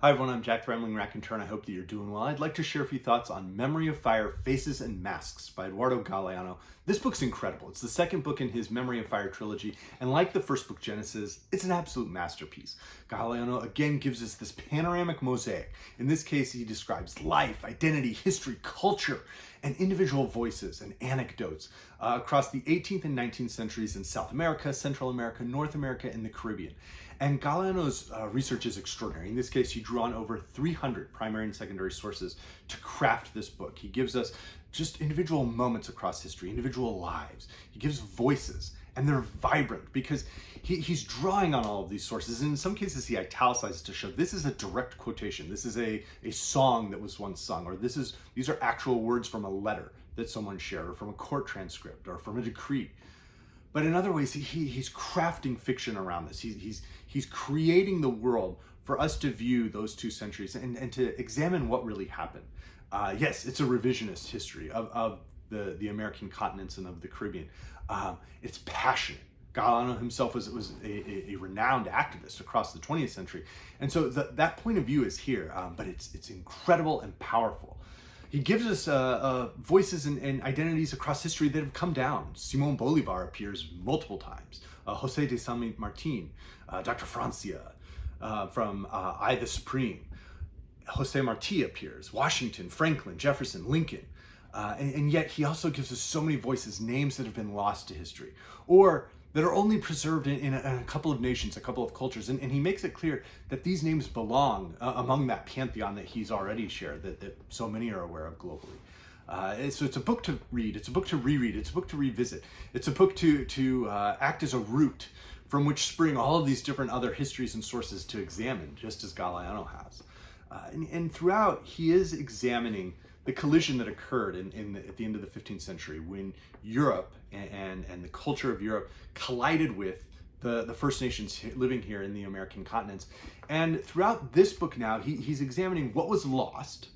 Hi everyone, I'm Jack the Rambling Raconteur and I hope that you're doing well. I'd like to share a few thoughts on Memory of Fire, Faces and Masks by Eduardo Galeano. This book's incredible. It's the second book in his Memory of Fire trilogy, and like the first book, Genesis, it's an absolute masterpiece. Galeano again gives us this panoramic mosaic. In this case, he describes life, identity, history, culture, and individual voices and anecdotes across the 18th and 19th centuries in South America, Central America, North America, and the Caribbean. And Galeano's research is extraordinary. In this case, he drew on over 300 primary and secondary sources to craft this book. He gives us just individual moments across history, individual lives. He gives voices, and they're vibrant because he's drawing on all of these sources. And in some cases, he italicizes to show this is a direct quotation. This is a song that was once sung, or these are actual words from a letter that someone shared, or from a court transcript, or from a decree. But in other ways, he's crafting fiction around this. He's creating the world for us to view those 2 centuries and to examine what really happened. Yes, it's a revisionist history of the American continents and of the Caribbean. It's passionate. Galeano himself was a renowned activist across the 20th century. And so that point of view is here, but it's incredible and powerful. He gives us voices and identities across history that have come down. Simón Bolívar appears multiple times. José de San Martín, Dr. Francia from I the Supreme. José Martí appears. Washington, Franklin, Jefferson, Lincoln. And yet he also gives us so many voices, names that have been lost to history, or that are only preserved in a couple of nations, a couple of cultures. And he makes it clear that these names belong among that pantheon that he's already shared, that so many are aware of globally. So it's a book to read, it's a book to reread, it's a book to revisit. It's a book to act as a root from which spring all of these different other histories and sources to examine, just as Galeano has. And throughout, he is examining the collision that occurred at the end of the 15th century when Europe and the culture of Europe collided with the First Nations living here in the American continents. And throughout this book now, he's examining what was lost,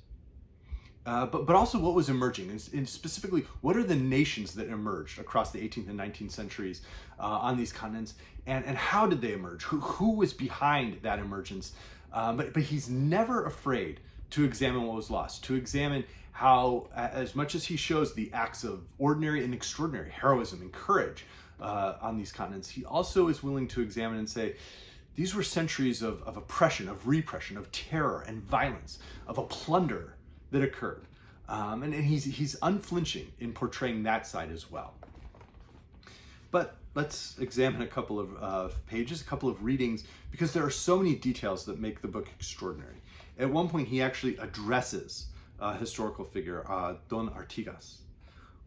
but also what was emerging, and specifically, what are the nations that emerged across the 18th and 19th centuries on these continents, and how did they emerge? Who was behind that emergence? But he's never afraid to examine what was lost, to examine how, as much as he shows the acts of ordinary and extraordinary heroism and courage on these continents, he also is willing to examine and say, these were centuries of oppression, of repression, of terror and violence, of a plunder that occurred. And he's unflinching in portraying that side as well. But let's examine a couple of pages, a couple of readings, because there are so many details that make the book extraordinary. At one point, he actually addresses a historical figure, Don Artigas.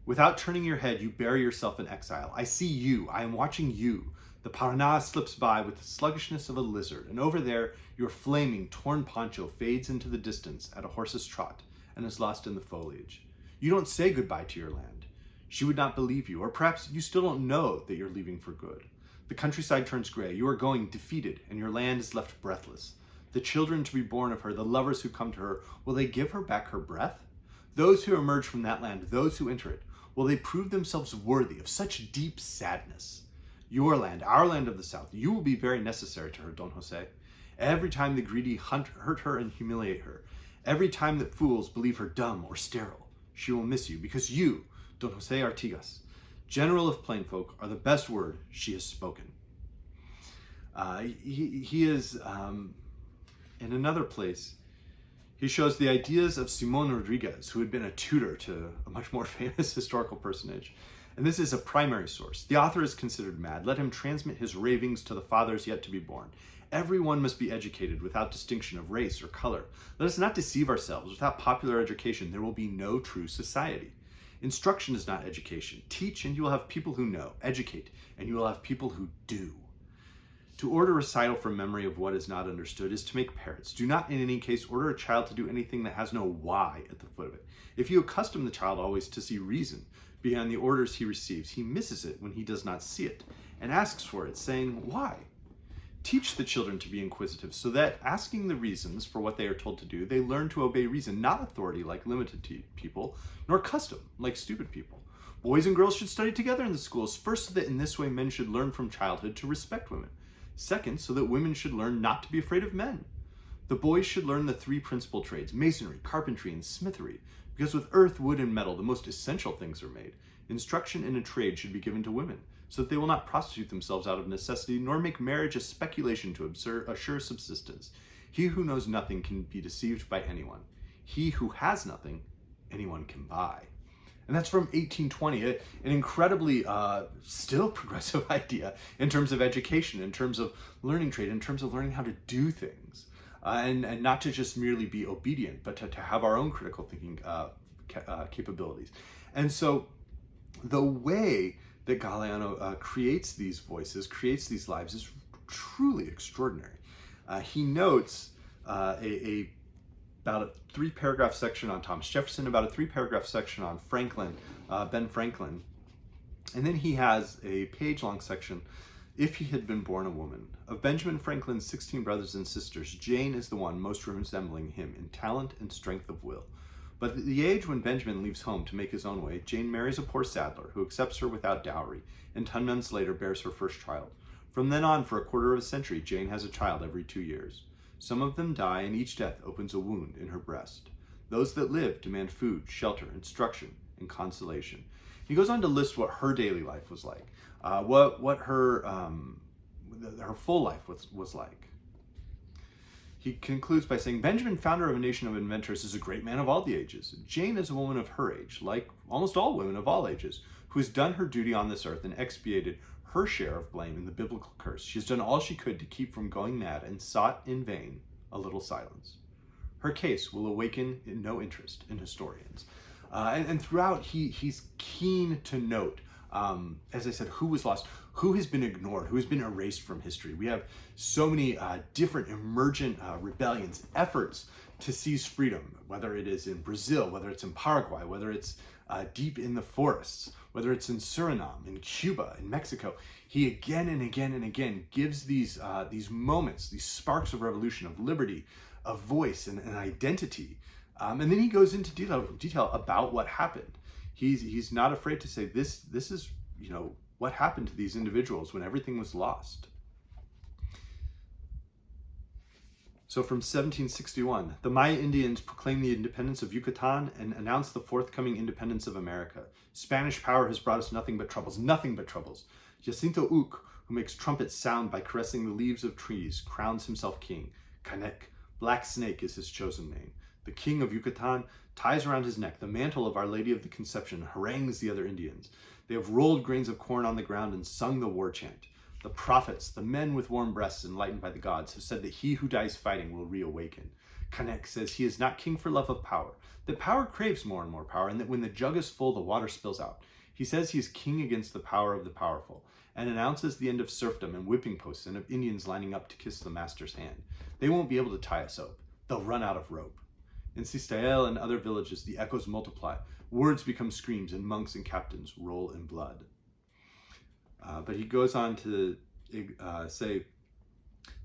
Without turning your head, you bury yourself in exile. I see you. I am watching you. The Paraná slips by with the sluggishness of a lizard, and over there, your flaming, torn poncho fades into the distance at a horse's trot and is lost in the foliage. You don't say goodbye to your land. She would not believe you, or perhaps you still don't know that you're leaving for good. The countryside turns gray. You are going defeated, and your land is left breathless. The children to be born of her, the lovers who come to her, will they give her back her breath? Those who emerge from that land, those who enter it, will they prove themselves worthy of such deep sadness? Your land, our land of the south, you will be very necessary to her, Don Jose. Every time the greedy hurt her and humiliate her, every time that fools believe her dumb or sterile, she will miss you, because you, Don Jose Artigas, general of plain folk, are the best word she has spoken. He is... In another place, he shows the ideas of Simón Rodriguez, who had been a tutor to a much more famous historical personage. And this is a primary source. The author is considered mad. Let him transmit his ravings to the fathers yet to be born. Everyone must be educated without distinction of race or color. Let us not deceive ourselves. Without popular education, there will be no true society. Instruction is not education. Teach, and you will have people who know. Educate, and you will have people who do. To order recital from memory of what is not understood is to make parrots. Do not in any case order a child to do anything that has no why at the foot of it. If you accustom the child always to see reason behind the orders he receives, he misses it when he does not see it, and asks for it, saying, why? Teach the children to be inquisitive, so that, asking the reasons for what they are told to do, they learn to obey reason, not authority like limited people, nor custom like stupid people. Boys and girls should study together in the schools, first so that in this way men should learn from childhood to respect women. Second, so that women should learn not to be afraid of men. The boys should learn the 3 principal trades, masonry, carpentry, and smithery, because with earth, wood, and metal, the most essential things are made. Instruction in a trade should be given to women, so that they will not prostitute themselves out of necessity, nor make marriage a speculation to assure subsistence. He who knows nothing can be deceived by anyone. He who has nothing, anyone can buy. And that's from 1820, an incredibly still progressive idea in terms of education, in terms of learning trade, in terms of learning how to do things. And not to just merely be obedient, but to have our own critical thinking capabilities. And so the way that Galeano creates these voices, creates these lives, is truly extraordinary. He notes about a 3-paragraph section on Thomas Jefferson, about a 3-paragraph section on Franklin, Ben Franklin, and then he has a page-long section, If He Had Been Born a Woman. Of Benjamin Franklin's 16 brothers and sisters, Jane is the one most resembling him in talent and strength of will. But at the age when Benjamin leaves home to make his own way, Jane marries a poor saddler who accepts her without dowry, and 10 months later bears her first child. From then on, for a quarter of a century, Jane has a child every 2 years. Some of them die, and each death opens a wound in her breast. Those that live demand food, shelter, instruction, and consolation. He goes on to list what her daily life was like, what her full life was like. He concludes by saying, Benjamin, founder of a nation of inventors, is a great man of all the ages. Jane is a woman of her age, like almost all women of all ages, who has done her duty on this earth and expiated her share of blame in the biblical curse. She has done all she could to keep from going mad and sought in vain a little silence. Her case will awaken no interest in historians. And throughout, he's keen to note, as I said, who was lost, who has been ignored, who has been erased from history. We have so many different emergent rebellions, efforts to seize freedom, whether it is in Brazil, whether it's in Paraguay, whether it's deep in the forests, whether it's in Suriname, in Cuba, in Mexico. He again and again and again gives these moments, these sparks of revolution, of liberty, of voice and identity. And then he goes into detail about what happened. He's not afraid to say this is, what happened to these individuals when everything was lost. So from 1761, the Maya Indians proclaimed the independence of Yucatan and announced the forthcoming independence of America. Spanish power has brought us nothing but troubles, nothing but troubles. Jacinto Uc, who makes trumpets sound by caressing the leaves of trees, crowns himself king. Canek, Black Snake, is his chosen name. The king of Yucatan ties around his neck the mantle of Our Lady of the Conception and harangues the other Indians. They have rolled grains of corn on the ground and sung the war chant. The prophets, the men with warm breasts enlightened by the gods, have said that he who dies fighting will reawaken. Canek says he is not king for love of power, that power craves more and more power, and that when the jug is full, the water spills out. He says he is king against the power of the powerful, and announces the end of serfdom and whipping posts and of Indians lining up to kiss the master's hand. They won't be able to tie us up. They'll run out of rope. In Cistael and other villages, the echoes multiply. Words become screams, and monks and captains roll in blood. But he goes on to say,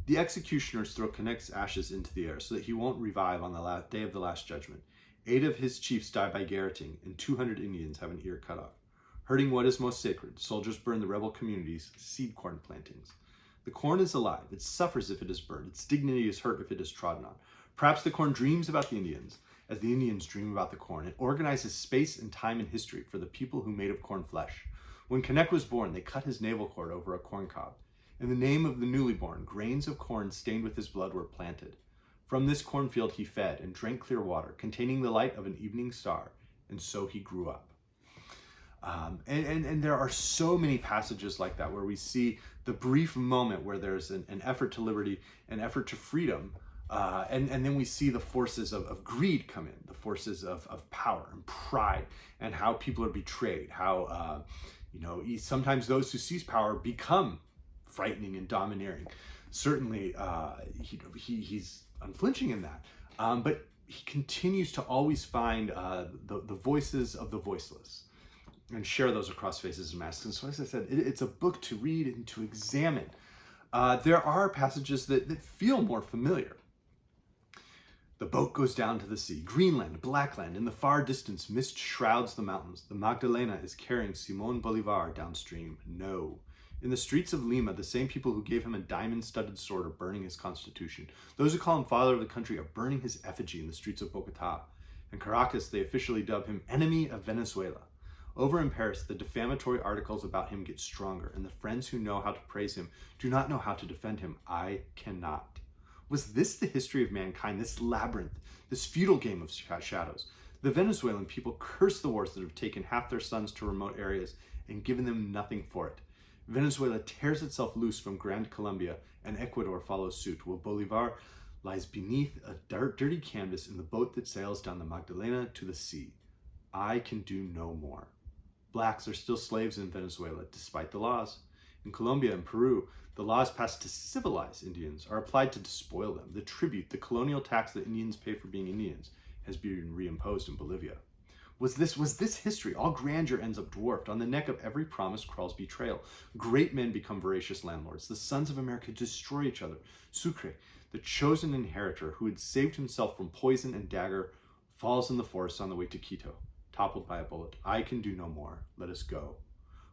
the executioners throw Canek's ashes into the air so that he won't revive on the day of the last judgment. 8 of his chiefs die by garroting, and 200 Indians have an ear cut off. Hurting what is most sacred, soldiers burn the rebel communities' seed corn plantings. The corn is alive. It suffers if it is burned. Its dignity is hurt if it is trodden on. Perhaps the corn dreams about the Indians, as the Indians dream about the corn. It organizes space and time and history for the people who made of corn flesh. When Canek was born, they cut his navel cord over a corn cob. In the name of the newly born, grains of corn stained with his blood were planted. From this cornfield he fed and drank clear water, containing the light of an evening star, and so he grew up. And there are so many passages like that where we see the brief moment where there's an effort to liberty, an effort to freedom, and then we see the forces of greed come in, the forces of power and pride, and how people are betrayed, how sometimes those who seize power become frightening and domineering. Certainly, he's unflinching in that, but he continues to always find the voices of the voiceless and share those across Faces and Masks. And so, as I said, it's a book to read and to examine. There are passages that feel more familiar. The boat goes down to the sea. Greenland, Blackland, in the far distance, mist shrouds the mountains. The Magdalena is carrying Simon Bolivar downstream. No, In the streets of Lima, the same people who gave him a diamond-studded sword are burning his constitution. Those who call him father of the country are burning his effigy in the streets of Bogota. In Caracas, they officially dub him enemy of Venezuela. Over in Paris, the defamatory articles about him get stronger, and the friends who know how to praise him do not know how to defend him. I cannot. Was this the history of mankind, this labyrinth, this futile game of shadows? The Venezuelan people curse the wars that have taken half their sons to remote areas and given them nothing for it. Venezuela tears itself loose from Grand Colombia, and Ecuador follows suit, while Bolivar lies beneath a dirty canvas in the boat that sails down the Magdalena to the sea. I can do no more. Blacks are still slaves in Venezuela, despite the laws. In Colombia and Peru, the laws passed to civilize Indians are applied to despoil them. The tribute, the colonial tax that Indians pay for being Indians, has been reimposed in Bolivia. Was this history? All grandeur ends up dwarfed. On the neck of every promise crawls betrayal. Great men become voracious landlords. The sons of America destroy each other. Sucre, the chosen inheritor who had saved himself from poison and dagger, falls in the forest on the way to Quito, toppled by a bullet. I can do no more. Let us go.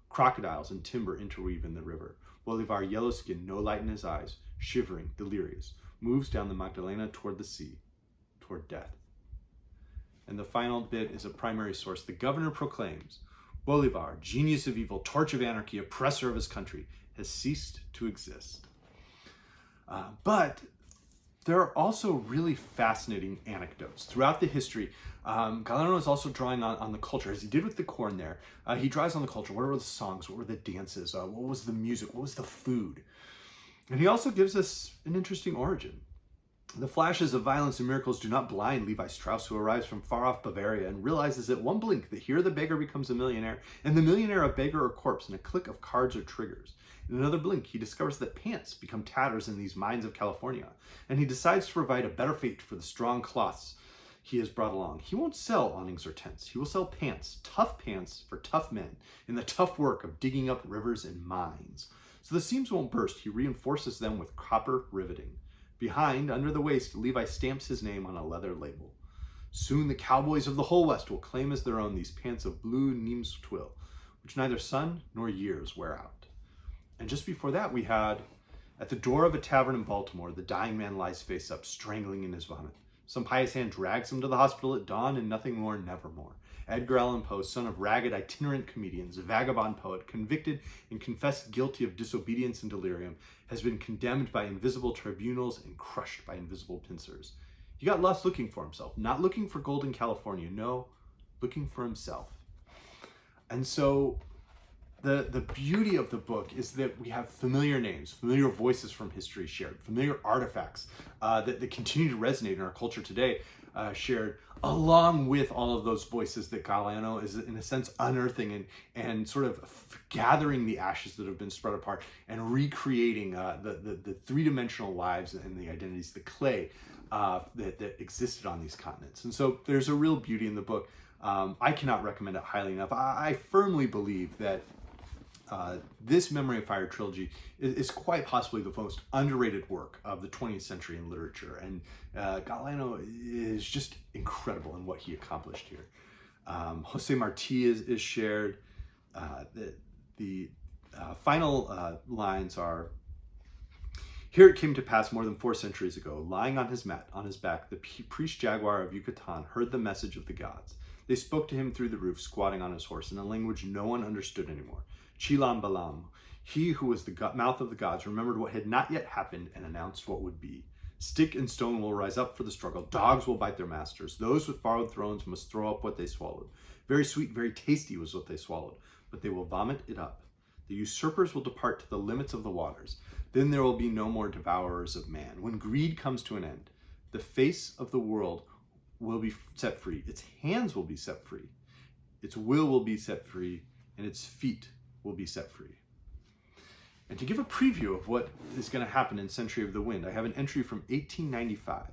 Crocodiles and timber interweave in the river. Bolivar, yellow skin, no light in his eyes, shivering, delirious, moves down the Magdalena toward the sea, toward death. And the final bit is a primary source. The governor proclaims, Bolivar, genius of evil, torch of anarchy, oppressor of his country, has ceased to exist. But there are also really fascinating anecdotes. Throughout the history, Galeano is also drawing on the culture, as he did with the corn there. He draws on the culture. What were the songs? What were the dances? What was the music? What was the food? And he also gives us an interesting origin. The flashes of violence and miracles do not blind Levi Strauss, who arrives from far-off Bavaria and realizes at one blink that here the beggar becomes a millionaire, and the millionaire a beggar or corpse in a click of cards or triggers. In another blink, he discovers that pants become tatters in these mines of California, and he decides to provide a better fate for the strong cloths he has brought along. He won't sell awnings or tents. He will sell pants for tough men, in the tough work of digging up rivers and mines. So the seams won't burst. He reinforces them with copper riveting. Behind, under the waist, Levi stamps his name on a leather label. Soon the cowboys of the whole West will claim as their own these pants of blue Nimes twill, which neither sun nor years wear out. And just before that, we had, at the door of a tavern in Baltimore, the dying man lies face up, strangling in his vomit. Some pious hand drags him to the hospital at dawn, and nothing more, nevermore. Edgar Allan Poe, son of ragged itinerant comedians, a vagabond poet, convicted and confessed guilty of disobedience and delirium, has been condemned by invisible tribunals and crushed by invisible pincers. He got lost looking for himself, not looking for gold in California, no, looking for himself. And so the beauty of the book is that we have familiar names, familiar voices from history shared, familiar artifacts that continue to resonate in our culture today, shared, along with all of those voices that Galeano is, in a sense, unearthing and sort of gathering the ashes that have been spread apart and recreating the three-dimensional lives and the identities, the clay that existed on these continents. And so there's a real beauty in the book. I cannot recommend it highly enough. I firmly believe that this Memory of Fire trilogy is quite possibly the most underrated work of the 20th century in literature, and Galeano is just incredible in what he accomplished here. José Martí is shared. The final lines are, here it came to pass more than 4 centuries ago, lying on his mat, on his back, the priest jaguar of Yucatan heard the message of the gods. They spoke to him through the roof, squatting on his horse, in a language no one understood anymore. Chilam Balam, he who was the mouth of the gods, remembered what had not yet happened and announced what would be. Stick and stone will rise up for the struggle. Dogs will bite their masters. Those with borrowed thrones must throw up what they swallowed. Very sweet, very tasty was what they swallowed, but they will vomit it up. The usurpers will depart to the limits of the waters. Then there will be no more devourers of man. When greed comes to an end, the face of the world will be set free. Its hands will be set free. Its will be set free, and its feet will be set free. And to give a preview of what is going to happen in Century of the Wind, I have an entry from 1895.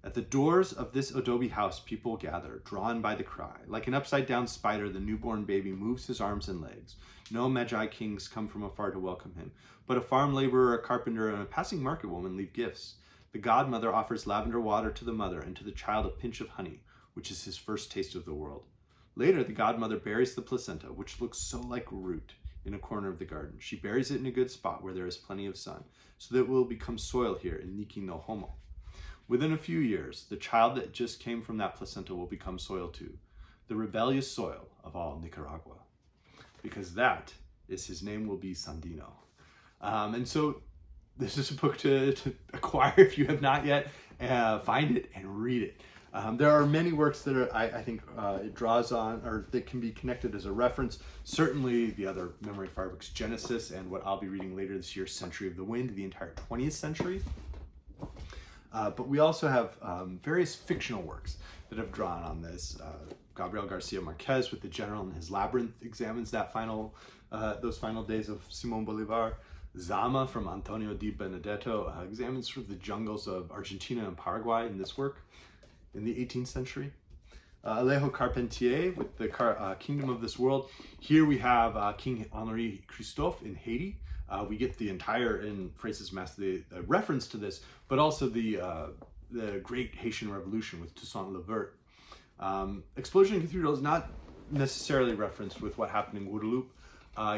At the doors of this adobe house, people gather, drawn by the cry. Like an upside-down spider, the newborn baby moves his arms and legs. No magi kings come from afar to welcome him, but a farm laborer, a carpenter, and a passing market woman leave gifts. The godmother offers lavender water to the mother, and to the child a pinch of honey, which is his first taste of the world. Later, the godmother buries the placenta, which looks so like root, in a corner of the garden. She buries it in a good spot where there is plenty of sun, so that it will become soil here in Niki no Homo. Within a few years, the child that just came from that placenta will become soil too, the rebellious soil of all Nicaragua, because that is his name will be Sandino. And so this is a book to acquire if you have not yet. Find it and read it. There are many works that are, I think it draws on, or that can be connected as a reference. Certainly the other Memory of Fire books, Genesis, and what I'll be reading later this year, Century of the Wind, the entire 20th century. But we also have various fictional works that have drawn on this. Gabriel García Márquez with The General and his Labyrinth examines that those final days of Simón Bolívar. Zama from Antonio di Benedetto examines sort of the jungles of Argentina and Paraguay in this work in the 18th century. Alejo Carpentier with the Kingdom of this World. Here we have King Henri Christophe in Haiti. We get the entire, in Fraser's Mass, the reference to this, but also the Great Haitian Revolution with Toussaint Louverture. Explosion in Cathedral is not necessarily referenced with what happened in Guadeloupe,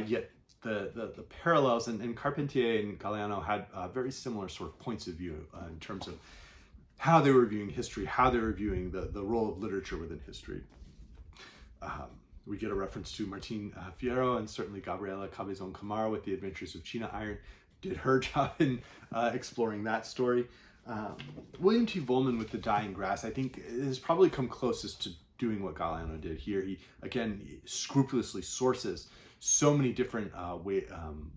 yet the parallels, and Carpentier and Galeano had very similar sort of points of view in terms of how they were viewing history, how they were viewing the role of literature within history. We get a reference to Martín Fierro and certainly Gabriela Cabezon Camara with The Adventures of China Iron did her job in exploring that story. William T. Vollmann with The Dying Grass, I think, has probably come closest to doing what Galeano did here. He, again, scrupulously sources so many different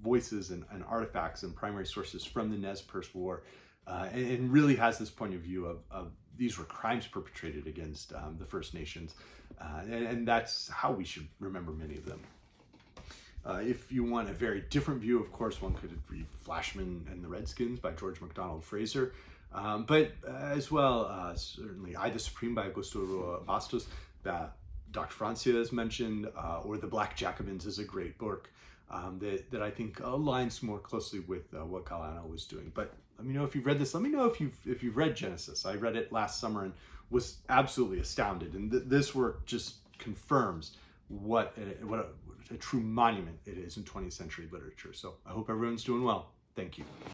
voices and artifacts and primary sources from the Nez Perce War, and really has this point of view of these were crimes perpetrated against the First Nations, and that's how we should remember many of them. If you want a very different view, of course, one could read Flashman and the Redskins by George MacDonald Fraser, but as well, certainly I, the Supreme by Augusto Bastos, that Dr. Francia has mentioned, or The Black Jacobins is a great book that I think aligns more closely with what Galeano was doing. But let me know if you've read this. Let me know if you've read Genesis. I read it last summer and was absolutely astounded. And this work just confirms what a true monument it is in 20th century literature. So I hope everyone's doing well. Thank you.